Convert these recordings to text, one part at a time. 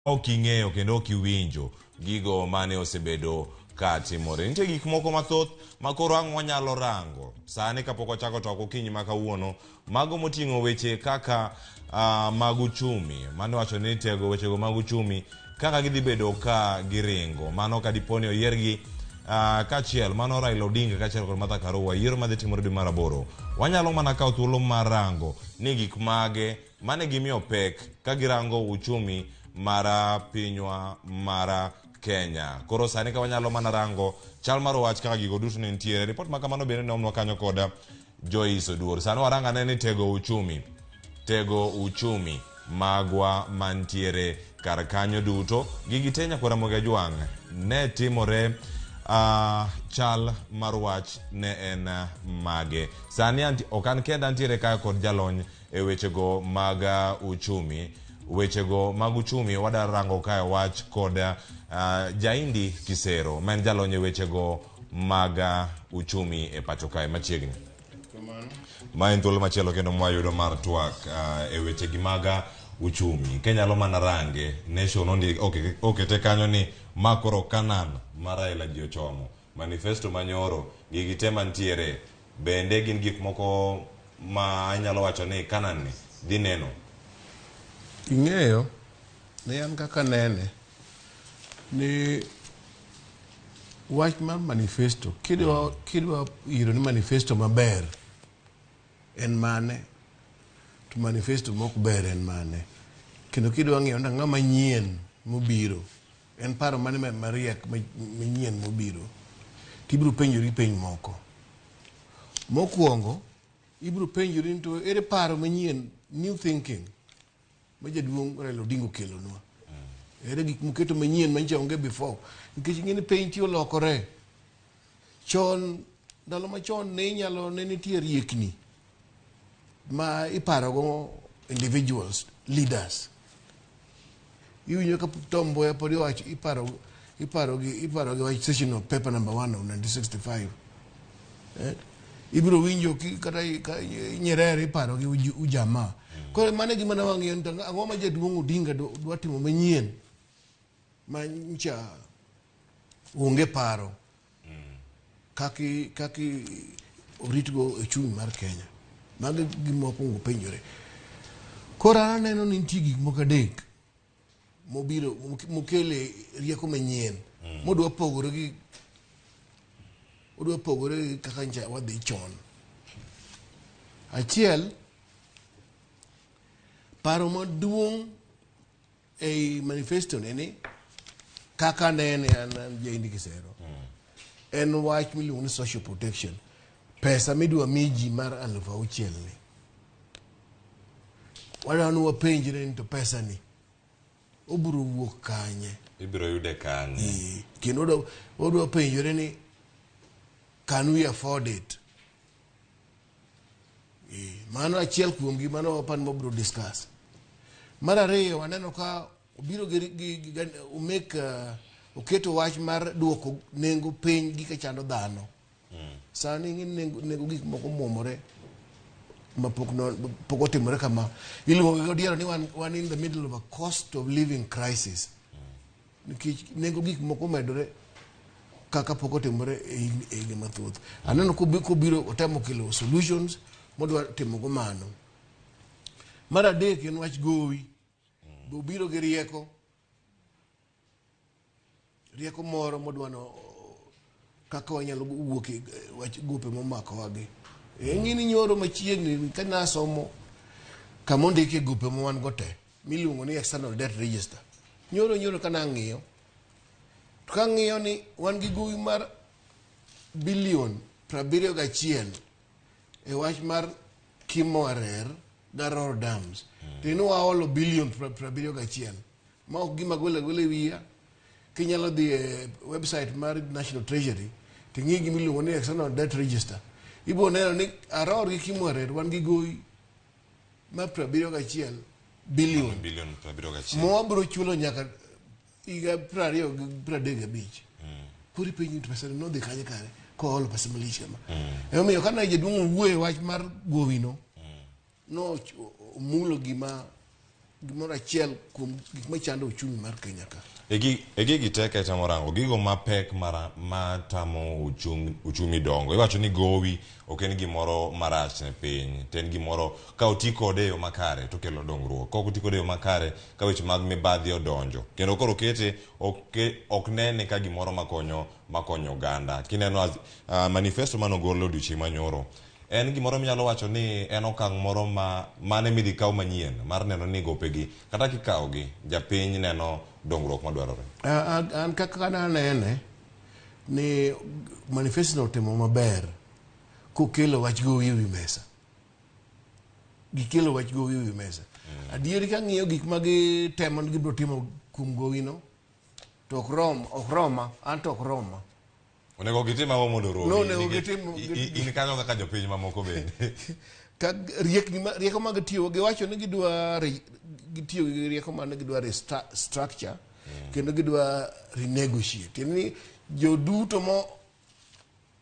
oking'eyo kendo okiwinjo gigo mane osebedo ka timore. Nitie gik moko mathoth makoro ang' wanyalo rango sani kapok wachako toko okinyi ma kawuono, mago moting'o weche kaka mag uchumi. Mano wacho ni tego wechego mag uchumi kaka gidhi bedo ka giringo, mano ka diponi oyiergi kachiel, mano Raila Odinga kachiel kod Martha Karua, yiero madhi timore dwe mar 8. Wanyalo mana kawo thuolo mar rango ni gik mage mane gimiyo pek ka girango uchumi mara pinywa mara Kenya. Koro sani ka wanyalo mana rango chal mar wach kaka gigo duto ne nitiere. Report ma kamano bende ne omnwa kanyo koda Joyce Oduor. Sani waranga ne ni tego uchumi magwa mantiere kar kanyo duto. Gigi te nyaka Ramogi Ajwang' ne timore chal mar wach ne en mage. Sani okan kenda antiere kaya kod jalony e wechego mag uchumi. Wechego mag uchumi wadar rango kaya wach kod Jaindi Kisero, ma en jalony e wechego mag uchumi e pacho kae machiegni. Ma en thuolo machielo kendo mwayudo mar twak e wechegi mag uchumi. Kenyalo mana range nation ondi okete kanyo ni makoro kanan mar Raila ji ochomo. Manifesto manyoro gigi te mantiere bende gin gik moko ma anyalo wacho ni kanan ni dhi neno. Ing'eyo ne an kaka nene ni wach mar manifesto kidwa iro ni manifesto maber en mane, to manifesto mok ber en mane, kendo kidwa ng'eyo ng'a manyien mobiro en paro mane mariek manyien mobiro, tibiro penjori penj moko. Mokwongo ibiro penjori to ere paro manyien, new thinking ma jaduong' Raila Odinga okelonwa. Ere gik moketo manyien manyicha onge before, nikech ing'eni piny ti olokore. Chon, ndalo machon ne inyalo ne nitie riekni ma iparogo individuals, leaders. Iwinjo ka Tom Mboya pod iwacho iparogi wach session of paper number 1 of 1965. Ibiro winjo kata Nyerere iparogi ujamaa. Koro mane gima na wang'iyo ni ang'o ma jaduong' Odinga dwa timo manyien ma ncha onge paro kaki oritgo e chuny mar Kenya. Mage gimoko penjore. Koro aneno ni nitie gik moko adek mobiro mokele rieko manyien modwa pogore kaka ncha wadhi chon. Achiel, paro maduong' ei manifesto ni kaka nene an Jaindi Kisero en wach miluongo ni social protection, pesa midwa miji mar 6,000 ni. Wadwani wapenjre ni to pesa ni obiro wuok kanye, ibiro yude kanye, kendo wadwa penjre ni can we afford it. Mano achiel kuom gi mano wapan mobiro discuss. Mar ariyo waneno ka obiro oketo wach mar duoko nengo piny gik chando dhano. Sani nengo gik moko muomore ma pok otimore kama. Iluongo diero ni one in the middle of a cost of living crisis. Nikech nengo gik moko medore kaka pok otimore e higa mathoth. Aneno kobiro otemo kelo solutions modwa timo go mano. Mar adek en wach gowi. Obiro gi rieko moro modwano kaka wanyalo wuok e wach gope momako wagi. Ng'ini nyoro machiegni ka nasomo kama ondike gope ma wan go te miluongo ni external debt register. Nyoro ka nang'iyo. To ka ng'iyo ni wan gi gowi mar bilion 71 e wach mar Kimo Arer Garor Dams. Tino waolo bilion 71. Ma ok gima gole wiya. Kinyalo dhi e website mar National Treasury ting'i gimiluongo ni external debt register. Ibo neno ni Aror gi Kimo Arer wan gi gowi mar 71 bilion. Mo biro chulo nyaka higa 2035. Kuri penyi pesa no dhi kanye kare ko olo pesa malich kama. Omiyo kana jaduong' wuoye wach mar gowino no mulo gima gimoro achiel kuom gik machando uchumi mar Kenya ka. Gigi teke tamo rango, gigo mapek matamo uchumi dongo. Iwacho ni gowi ok en gimoro marach ne piny, to en gimoro ka oti kode yo makare to kelo dongruok. Ka oti kode yo makare ka weche mag mibadhi odonjo. Kendo koro kete ok nene ka gimoro makonyo oganda. Kineno manifesto manogolo odiochieng' manyoro, en gimoro minyalo wacho ni en okang' moro mane midhi kaw manyien mar neno ni gopegi kata kikawogi japiny neno dongruok madwarore. An kaka anene ni manifesto otimo maber kokelo wach gowi ewi mesa. Gikelo wach gowi ewi mesa. Adieri ka ng'iyo gik ma gitemo ni gibiro timo kuom gowino to ok roma, an to ok roma. Onego gitim ang'o mondo romi? No, onego gitim in kanyo kaka jopiny mamoko bende. Ka rieko ma gitiyo giwacho ni gitiyo gi rieko ma gidwa restructure kendo gidwa renegotiate. Ni joduto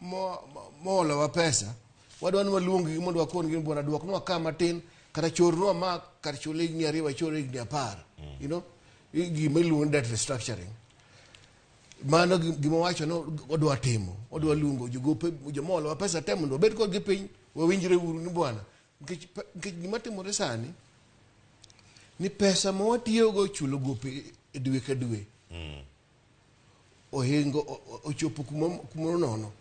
moholowa pesa wadwa ni waluongi mondo wakon gi bwana duoknwa ka matin kata chornwa ma kar chule higni 2 wachore higni 10. You know, gima iluongo ni debt restructuring. Mano gima wacho no odwa timo, odwa luongo jogope jomolo pesa temo ndo bed kod gi piny wawinjre uru ni bwana nikech gima timore sani ni pesa ma watiyo go chulo gope dwe ka dwe ohingo ochopo kuma nono.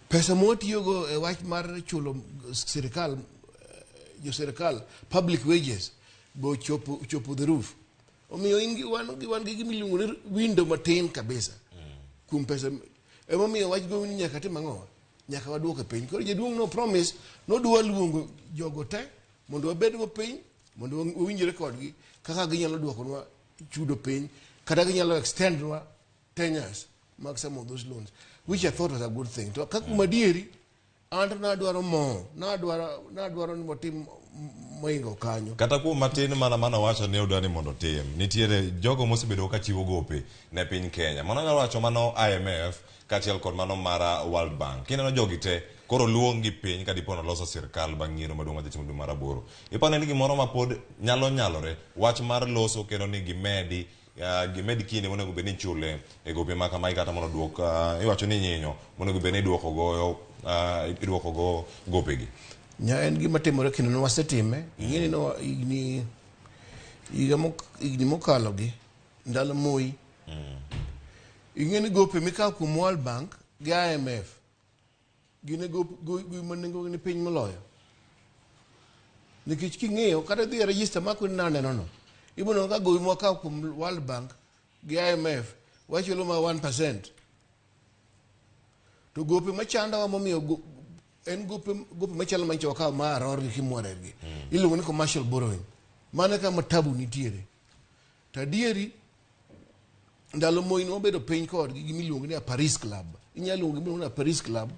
Pesa ma watiyo go e wach mar chulo sirikal public wages bo chopo the roof. Omiyo in wan gi gimiluongo ni window matin kabisa kuom pesa. Ema miyo wach gowi ni nyaka tim ang'o, nyaka waduoke piny. Koro jaduong' no promise nodwa luongo jogo te mondo wabed go piny mondo wawinjre kodgi kaka ginyalo duokonwa chudo piny kata ginyalo extend nwa tenures mag some of those loans, which I thought was a good thing. To kaka madieri anto nadwaro ni watim moingo kanyo. Kata kuom matin mana wacho ni odwani mondo tim. Nitiere jogo mosebedo ka chiwo gope ne piny Kenya. Mano nyalo wacho mano IMF kaachiel kod mano mara World Bank. Kineno jogi te koro luongi piny ka dipo noloso sirkal bang' yiero maduong' madhi timo dwe mar 8. Iparo ni gimoro ma pod nyalore wach mar loso kendo ni gimedi kinde monego bed ni chule e gope ma kamae kata mondo duok iwacho ni nyinyo monego bed ni iduoko go gopegi. En gima timore kendo wasetime. Ing'eni no igni mokalo gi ndalo Moi. Ing'eni gope mikawo kuom World Bank gi IMF gine gope manengo ni piny moloyo. Nikech king'iyo kata dhi register mako ni naneno no ibono ka gope mwakawo kuom World Bank gi IMF wachulo ma 1%. To gope machanda wa momiyo en gope machalo mancho wakawo ma aror gi kimwore gi iluongo ni commercial borrowing. Mane kama tabu nitiere. Tadieri ndalo Moi no bedo piny kod gi gimiluongo ni a Paris Club. Inyalo luongo gimiluongo ni a Paris Club.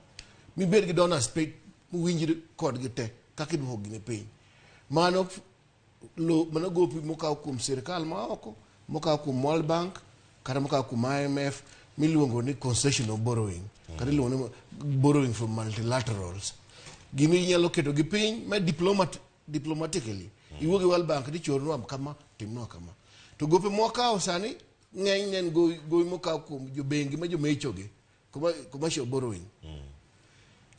Mibed gi donors pay muwinjre kod gi te kaka iduoko gi ne piny. Mano gope mokawo kuom sirkal ma oko, mokawo kuom World Bank kata mokawo kuom IMF miluongo ni concessional borrowing. Kata iluongo ni borrowing from multilaterals. Gini inyalo keto gi piny ma diplomatically. Iwuok gi World Bank ni chornwa kama timnwa kama. To gope mwakawo sani ng'eny en gowi mokawo kuom jobengi ma jomecho gi commercial borrowing.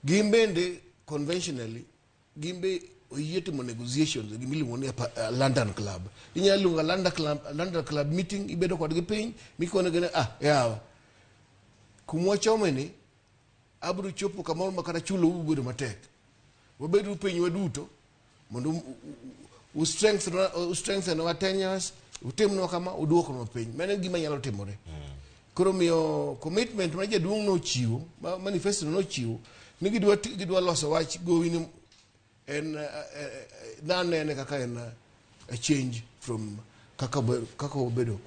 Gimbende conventionally gimbe oyie timo negotiations gi miluongo ni London Club. Inyalo luongo London Club meeting ibedo kod gi piny mikone gene yawa kumwa chome ni abro chopo kamoro makata chulo ubedo matek. Wabedo piny waduto mondo u strengthen our tenures, utimnwa kama uduokonwa piny. Mano gima nyalo timore. Koro miyo commitment ma jaduong' no chiwo, manifesto no chiwo ni gidwa loso wach gowi ni en nanene kaka en a change from kaka obedo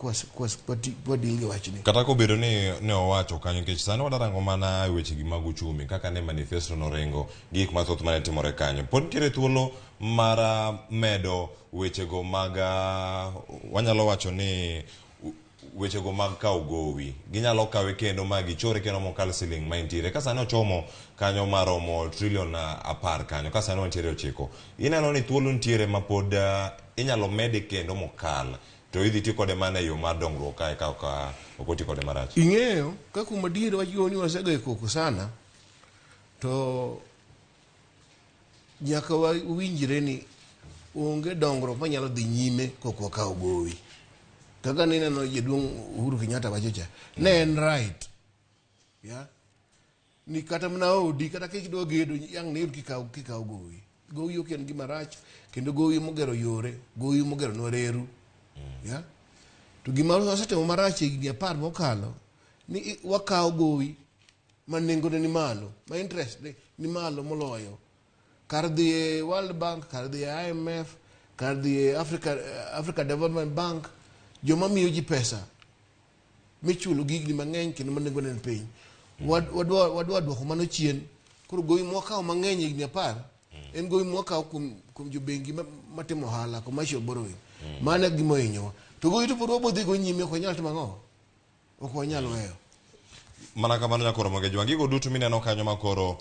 kwa dili wachni. Kata kobedo ni ne owacho kanyo nikech sani wadarango mana weche gi mag uchumi kaka ne manifesto no rengo gik mathoth mane timore kanyo. Pod nitiere thuolo mar medo weche go mag wanyalo wacho ni weche go mag kawo gowi ginyalo kawe kendo ma gichore kendo mokal siling maintiere ka sani ochomo kanyo maromo trilion 10 kanyo ka sani wantiere 9. Ineno ni thuolo nitiere ma pod inyalo mede kendo mokal to idhi ti kode mana e yo mar dongruok kae ka ok oti kode marach. Ing'eyo ka kuma diere wajiwo ni wasego koko sana to nyaka winjire ni onge dongruok manyalo dhi nyime kok wakawo gowi. Kaka nineno jaduong' Uhuru Kenyatta wachocha ne en right ya ni kata mana odi kata kidwa gedo yang ne kikawo gowi ok en gima rach kendo gowi mogero yore gowi mogero noreru ya to gima osetimo marach higni 10 mokalo ni wakawo gowi ma nengo ni malo ma interest ni malo moloyo kar dhi World Bank kar dhi IMF kar dhi Africa Development Bank joma miyo ji pesa michulo gigni mang'eny kendo manengo ne piny wadwa dwoko mano chien koro gowi mwakawo mang'eny higni 10 en gowi mwakawo kuom jobengi matimo ohala commercial borrowing mane gimo hinyowa to gowi to pod wabodhi go nyime ok wanyal timo ang'o ok wanyal weyo mana kamano nyakoro Ramogi Jwang gigo duto mineno kanyo makoro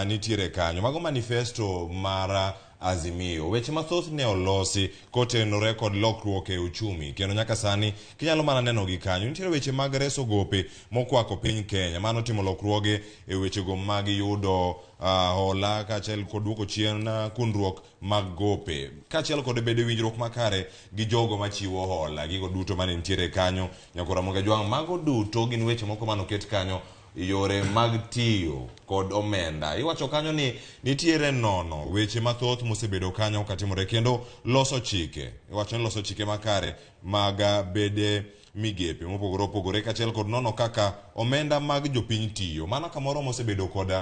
nitiere kanyo mago manifesto mar Azimio weche mathoth ne olosi kotenore kod lokruok e uchumi kendo nyaka sani kinyalo mana neno gi kanyo nitiere weche mag reso gope mokwako piny Kenya mano timo lokruoge e weche go mag yudo hola kaachiel kod duoko chien kunruok mag gope kaachiel kod bedo winjruok makare gi jogo machiwo hola gigo duto mane nitiere kanyo nyakoro Ramogi Jwang mago duto gin weche moko manoket kanyo yore mag tiyo kod omenda iwacho kanyo ni nitiere nono weche mathoth mosebedo kanyo katimore kendo loso chike iwacho ni loso chike makare mag bede migepe mopogore opogore kaachiel kod nono kaka omenda mag jopiny tiyo mana kamoro mosebedo kod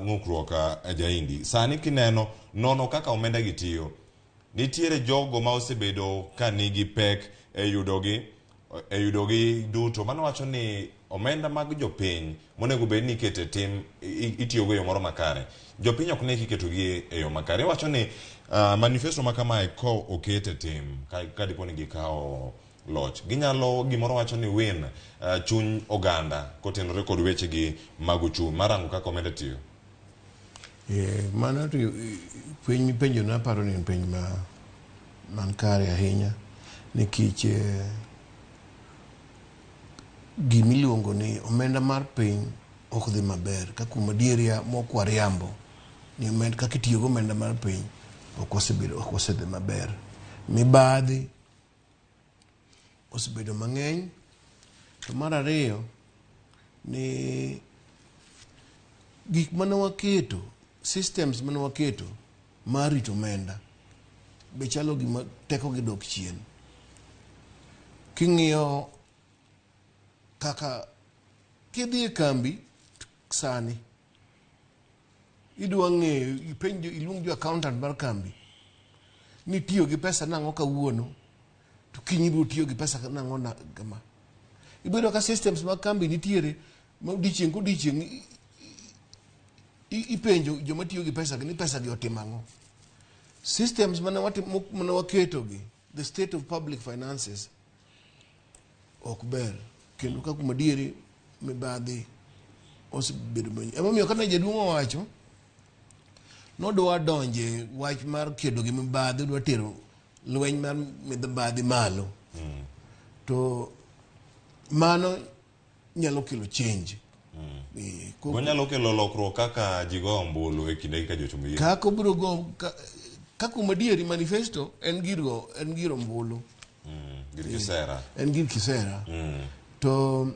ng'ukruok jaindi sani kineno nono kaka omenda gi tiyo nitiere jogo ma osebedo ka nigi pek e yudogi duto mano wacho ni omenda mag jopiny monego bed ni ikete tim itiyogo e yo moro makare jopiny ok ne kiketogi e yo makare wacho ni manifesto makamae ko okete tim ka dipo ni gikawo loch ginyalo gimoro wacho ni win chuny oganda kotenore kod wechegi mag uchumi marango kaka omenda tiyo mana to penj penjo na paro ni penj man kare ahinya nikech gimiluongo ni omenda mar piny ok dhi maber ka kuma dieria mokwa riambo ni omenda kaka itiyo go omenda mar piny ok osedhi maber mibadhi osebedo mang'eny to mar ariyo ni gik mane waketo systems mane waketo mar rito omenda be chalo gima teko gi dok chien king'iyo kaka kidhi e kambi sani idwa ng'eyo ipenjo iluong jo accountant mar kambi ni tiyo gi pesa nang'o kawuono to kiny ibiro tiyo gi pesa nang'o kama ibedo ka systems mag kambi nitiere ma odiochieng' kodiochieng' ipenjo joma tiyo gi pesa ni pesa gi otimo ang'o systems mane waketo gi the state of public finances ok ber kendo ka kuma diere mibadhi osebedo mang'eny emomiyo kata jaduong' owacho nodwa donje wach mar kedo gi mibadhi dwa tero lweny mar mibadhi malo to mano nyalo kelo change wanyalo kelo lokruok kaka jigo ombulu e kinde ka jochumi kako biro go kaka kuma dieri manifesto en gir ombulu gir kisera en gir kisera to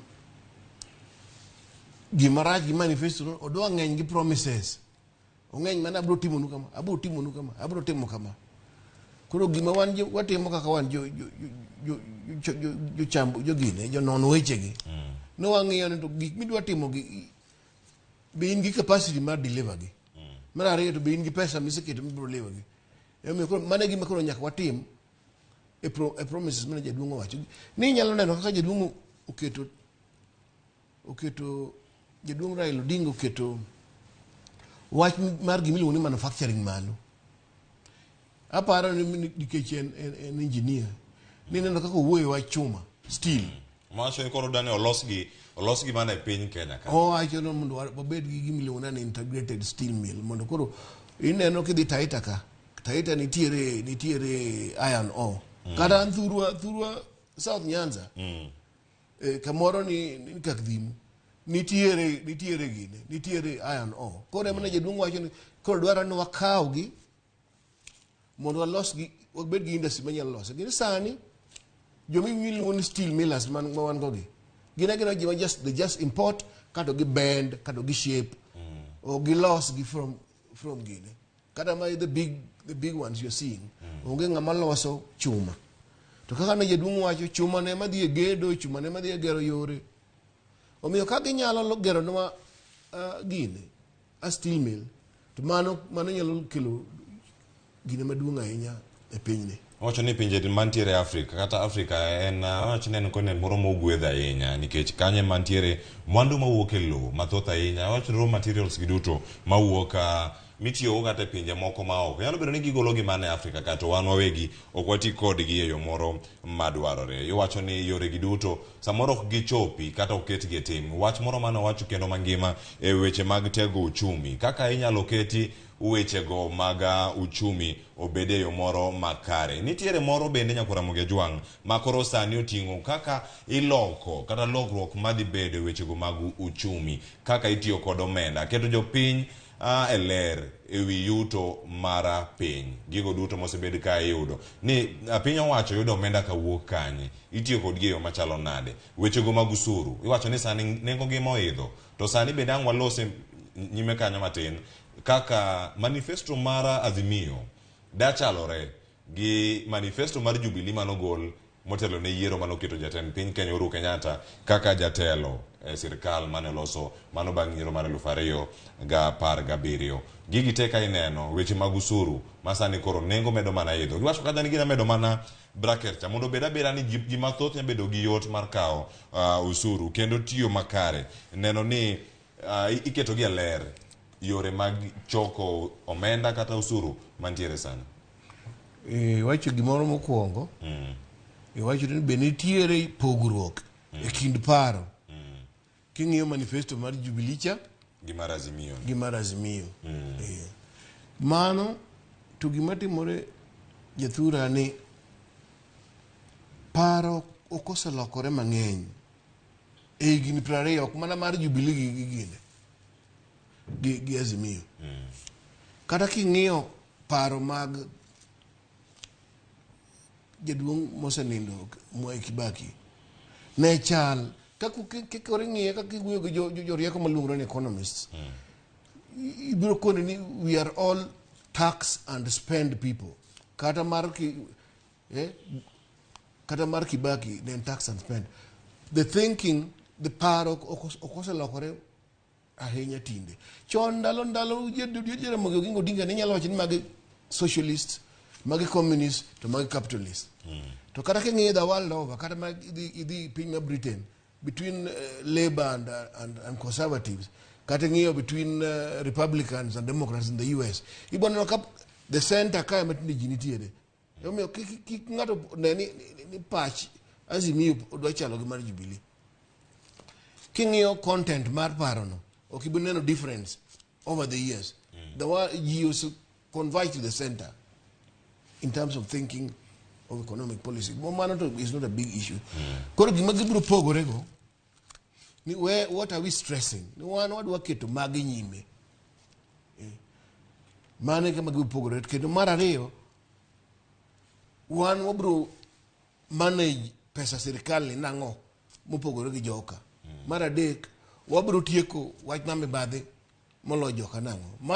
gimarach gi manifesto odwa ng'eny gi promises ong'eny mana abro timonu kama abro timo kama koro gima watimo kaka wan jo chambu jo gine jo non weche gi no wang'iyo ni to gik midwa timo gi be in gi capacity mar deliver gi mar ariyo to be in gi pesa miseketo mibro deliver gi mane gima koro nyaka watim e promises mane jaduong' owacho ni nyalo neno kaka jaduong' oketo jaduong' Raila Odinga oketo wach mar gimiluongo ni manufacturing malo aparo ni nikech en engineer ni neno kaka owuoyo wach chuma steel. Macho koro dane olosgi mana e piny Kenya ka. Wacho no mondo wabed gi gimiluongo ni integrated steel mill mondo koro ineno kidhi Taita ka. Taita nitiere iron ore. Kata an thurwa South Nyanza. Kamoro ni Kakdhimu. Nitiere iron ore. Koro emane jaduong' wacho ni koro dwaro ni wakawgi mondo walosgi wabed gi industry manyalo loso. Gini sani jomi miluongo ni steel millers man wan gogi. Gina jima they just import kato gi bend kato gi shape or gi loss gi from gine. Kata ma the big ones you're seeing. Onge ngama loso chuma. To kaka ne jaduong' wacho chuma ne madhi e gedo, chuma ne madhi e gero yore. Omiyo ka ginyalo gero nwa gine a steel mill to mano nyalo kelo gine maduong' ahinya e pinyni. Wacho ni pinje mantiere Afrika kata Afrika en wacho ni en kone moro mogwedha ahinya nikech kanye mantiere mwandu mawuok e lowo mathoth ahinya. Wacho raw materials giduto mawuok mitiyo kata e pinje moko maoko nyalo bedo ni gigologi mana e Afrika kata wan wawegi ok wati kodgi e yo moro madwarore. Iwacho ni yore giduto samoro ok gichopi kata oketgi e tim. Wach moro mane wacho kendo mangima e weche mag tego uchumi kaka inyalo keti wechego mag uchumi obede yo moro makare. Nitiere moro bende nyakora Ramogi Ajwang' makoro sani oting'o kaka iloko kata lokruok madhi bedo wechego mag uchumi kaka itiyo kod omenda keto jopiny e ler ewi yuto mara piny. Gigo duto mosebed ka iyudo ni piny owacho yudo omenda kawuok kanye, itiyo kodgi e yo machalo nade. Wechego mag usuru iwacho ni sani nengo gi moidho to sani bende ang' walose nyime kanyo matin kaka manifesto mara Azimio dachalore gi manifesto mar Jubilee manogol motelo ne yiero manoketo jatend piny Kenya Uhuru Kenyatta kaka jatelo e sirkal mane loso mano bang' yiero mar 2017. Gigi te ka ineno weche mag usuru masani koro nengo medo mana idho. Giwacho kata ni gina medo mana bracket cha mondo beda ni ji mathoth nya bedo gi yot mar kawo usuru kendo tiyo makare. Neno ni iketo gi ler yore mag choko omenda kata usuru mantiere sana. Wacho gimoro mokwongo. Wacho ni be nitiere pogruok e kind paro. King'iyo manifesto mar Jubilee cha gi mar Azimio. Mano to gima timore jathura ni paro okoselokore mang'eny e higni 20 ok mana mar Jubilee gi Azimio. Kata king'iyo paro mag jaduong' mosenindo Mwai Kibaki ne chal kaka ng'iye kaka iwuoyo gi jorieko maluongore ni economists. Ibiro kone ni we are all tax and spend people. Kata mar Kibaki then tax and spend. The thinking, the paro okoselokore ahinya tinde. Chon ndalo jere Ramogi Oginga Odinga ne nyalo wacho ni magi socialist, magi communist to magi capitalist. To kata king'iyo the world over kata idhi piny ma Britain between Labour and conservatives kata ng'iyo between Republicans and Democrats in the US iboneno ka the center kae matinde ji nitiere. Omiyo kik ng'ato ni pach Azimio odwa chalo gi mar Jubilee. King'iyo content mar parono ok ibi neno difference over the years. The one you converge to the center in terms of thinking of economic policy. Mano is not a big issue. Koro gima gibiro pogorego ni what are we stressing? Ni wan wadwa keto magi nyime. Mane kama gibiro pogore kendo mar ariyo wan wabiro manage pesa sirkal ni nang'o mopogore gi joka. Mar adek wabiro tieko wach ma mibadhi molo joka nang'o.